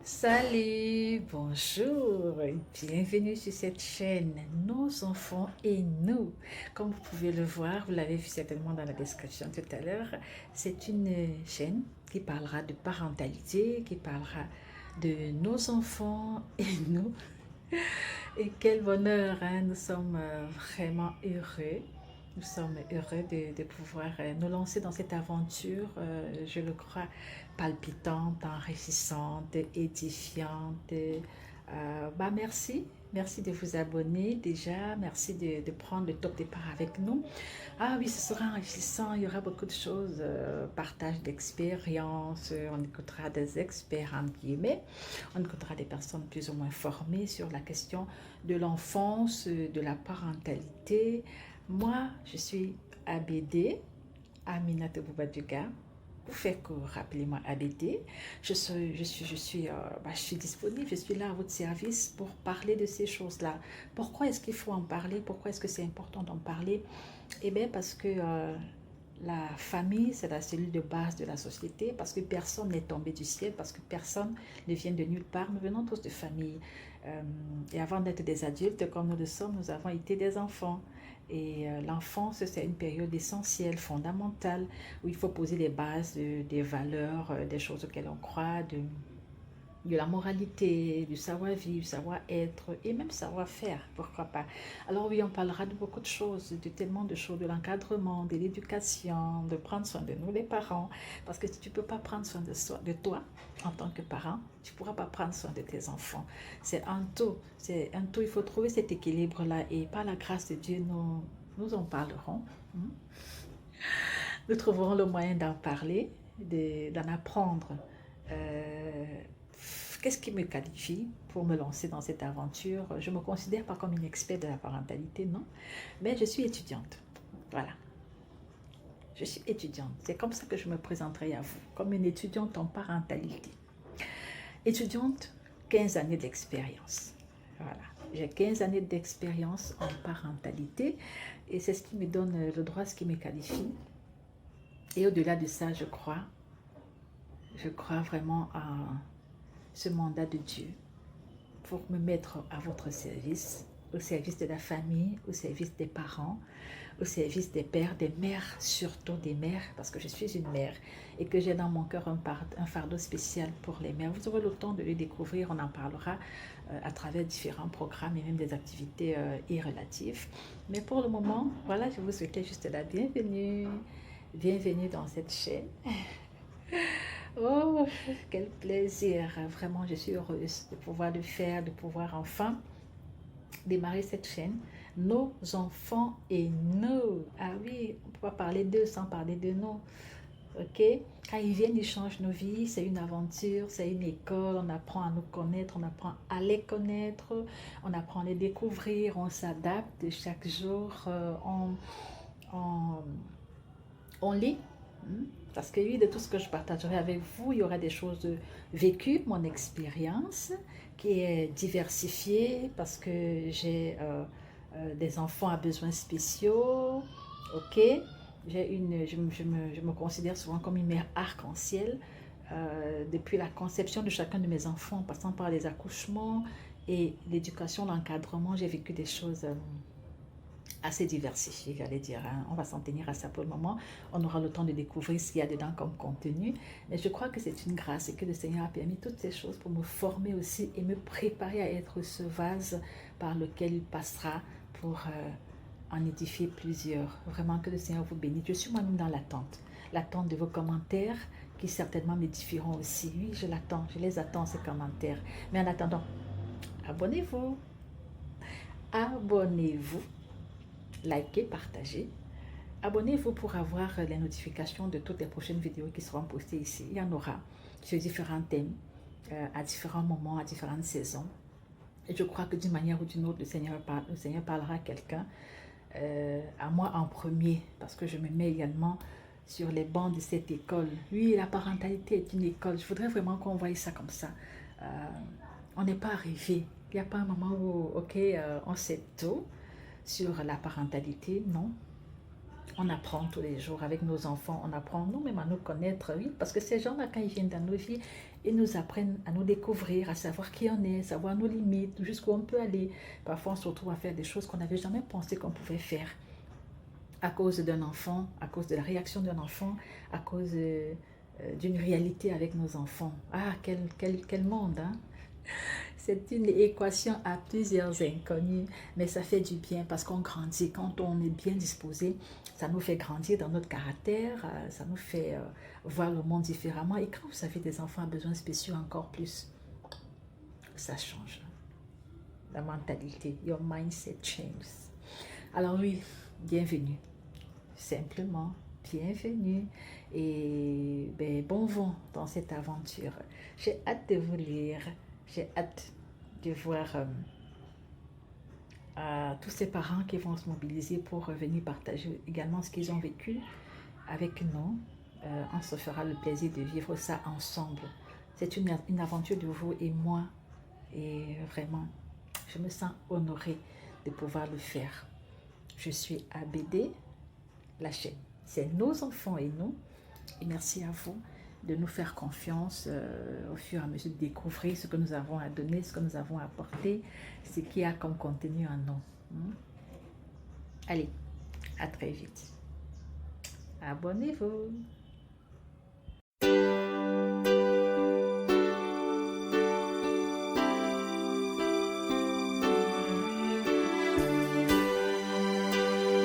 Salut, bonjour, bienvenue sur cette chaîne Nos enfants et nous. Comme vous pouvez le voir, vous l'avez vu certainement dans la description tout à l'heure, c'est une chaîne qui parlera de parentalité, qui parlera de nos enfants et nous. Et quel bonheur, hein? Nous sommes vraiment heureux. Nous sommes heureux de pouvoir nous lancer dans cette aventure, je le crois, palpitante, enrichissante, édifiante. Merci. Merci de vous abonner déjà. Merci de prendre le top départ avec nous. Ah oui, ce sera enrichissant. Il y aura beaucoup de choses. Partage d'expériences. On écoutera des experts, entre guillemets. On écoutera des personnes plus ou moins formées sur la question de l'enfance, de la parentalité. Moi, je suis ABD, Aminata Boubaduga. Pour faire court, rappelez-moi ABD. Je suis disponible, je suis là à votre service pour parler de ces choses-là. Pourquoi est-ce qu'il faut en parler? Pourquoi est-ce que c'est important d'en parler? Eh bien, parce que la famille, c'est la cellule de base de la société, parce que personne n'est tombé du ciel, parce que personne ne vient de nulle part. Nous venons tous de famille. Et avant d'être des adultes comme nous le sommes, nous avons été des enfants. Et l'enfance, c'est une période essentielle, fondamentale, où il faut poser les bases des valeurs, des choses auxquelles on croit, de la moralité, du savoir-vivre, du savoir-être et même savoir-faire, pourquoi pas. Alors oui, on parlera de beaucoup de choses, de tellement de choses, de l'encadrement, de l'éducation, de prendre soin de nous, les parents. Parce que si tu ne peux pas prendre soin de toi en tant que parent, tu ne pourras pas prendre soin de tes enfants. C'est un tout, il faut trouver cet équilibre-là et par la grâce de Dieu, nous en parlerons. Hmm. Nous trouverons le moyen d'en parler, d'en apprendre. Euh, Qu'est-ce qui me qualifie pour me lancer dans cette aventure? Je ne me considère pas comme une experte de la parentalité, non, mais je suis étudiante. Voilà, je suis étudiante. C'est comme ça que je me présenterai à vous, comme une étudiante en parentalité. Étudiante, 15 années d'expérience. Voilà, j'ai 15 années d'expérience en parentalité et c'est ce qui me donne le droit, ce qui me qualifie. Et au-delà de ça, je crois vraiment à ce mandat de Dieu pour me mettre à votre service, au service de la famille, au service des parents, au service des pères, des mères, surtout des mères, parce que je suis une mère et que j'ai dans mon cœur un fardeau spécial pour les mères. Vous aurez le temps de le découvrir, on en parlera à travers différents programmes et même des activités irrelatives. Mais pour le moment, voilà, je vous souhaitais juste la bienvenue. Bienvenue dans cette chaîne. Oh, quel plaisir. Vraiment, je suis heureuse de pouvoir le faire, de pouvoir enfin démarrer cette chaîne. Nos enfants et nous. Ah oui, on ne peut pas parler d'eux sans parler de nous. Ok? Quand ils viennent, ils changent nos vies. C'est une aventure, c'est une école. On apprend à nous connaître, on apprend à les connaître, on apprend à les découvrir, on s'adapte chaque jour. On, on lit. Parce que oui, de tout ce que je partagerai avec vous, il y aura des choses vécues, mon expérience qui est diversifiée parce que j'ai des enfants à besoins spéciaux, ok? Je me considère souvent comme une mère arc-en-ciel depuis la conception de chacun de mes enfants, en passant par les accouchements et l'éducation, l'encadrement, j'ai vécu des choses assez diversifié, j'allais dire. Hein. On va s'en tenir à ça pour le moment. On aura le temps de découvrir ce qu'il y a dedans comme contenu. Mais je crois que c'est une grâce et que le Seigneur a permis toutes ces choses pour me former aussi et me préparer à être ce vase par lequel il passera pour en édifier plusieurs. Vraiment que le Seigneur vous bénisse. Je suis moi-même dans l'attente. L'attente de vos commentaires qui certainement m'édifieront aussi. Oui, je les attends ces commentaires. Mais en attendant, abonnez-vous. Abonnez-vous, likez, partagez. Abonnez-vous pour avoir les notifications de toutes les prochaines vidéos qui seront postées ici. Il y en aura sur différents thèmes, à différents moments, à différentes saisons. Et je crois que d'une manière ou d'une autre, le Seigneur parlera à quelqu'un, à moi en premier, parce que je me mets également sur les bancs de cette école. Oui, la parentalité est une école. Je voudrais vraiment qu'on voie ça comme ça. Euh, on n'est pas arrivé. Il n'y a pas un moment où, ok, on sait tout sur la parentalité, non. On apprend tous les jours avec nos enfants, on apprend nous-mêmes à nous connaître, oui, parce que ces gens-là, quand ils viennent dans nos vies, ils nous apprennent à nous découvrir, à savoir qui on est, savoir nos limites, jusqu'où on peut aller. Parfois, on se retrouve à faire des choses qu'on n'avait jamais pensé qu'on pouvait faire à cause d'un enfant, à cause de la réaction d'un enfant, à cause d'une réalité avec nos enfants. Ah, quel monde, hein? C'est une équation à plusieurs inconnus, mais ça fait du bien parce qu'on grandit. Quand on est bien disposé, ça nous fait grandir dans notre caractère, ça nous fait voir le monde différemment. Et quand vous avez des enfants à besoins spéciaux, encore plus, ça change la mentalité. Your mindset changes. Alors oui, bienvenue. Simplement, bienvenue. Et ben, bon vent dans cette aventure. J'ai hâte de vous lire. J'ai hâte de voir tous ces parents qui vont se mobiliser pour venir partager également ce qu'ils ont vécu avec nous. On se fera le plaisir de vivre ça ensemble. C'est une aventure de vous et moi. Et vraiment, je me sens honorée de pouvoir le faire. Je suis ABD, la chaîne. C'est nos enfants et nous. Et merci à vous de nous faire confiance au fur et à mesure de découvrir ce que nous avons à donner, ce que nous avons à apporter, ce qu'il y a comme contenu en nous. Allez, à très vite. Abonnez-vous.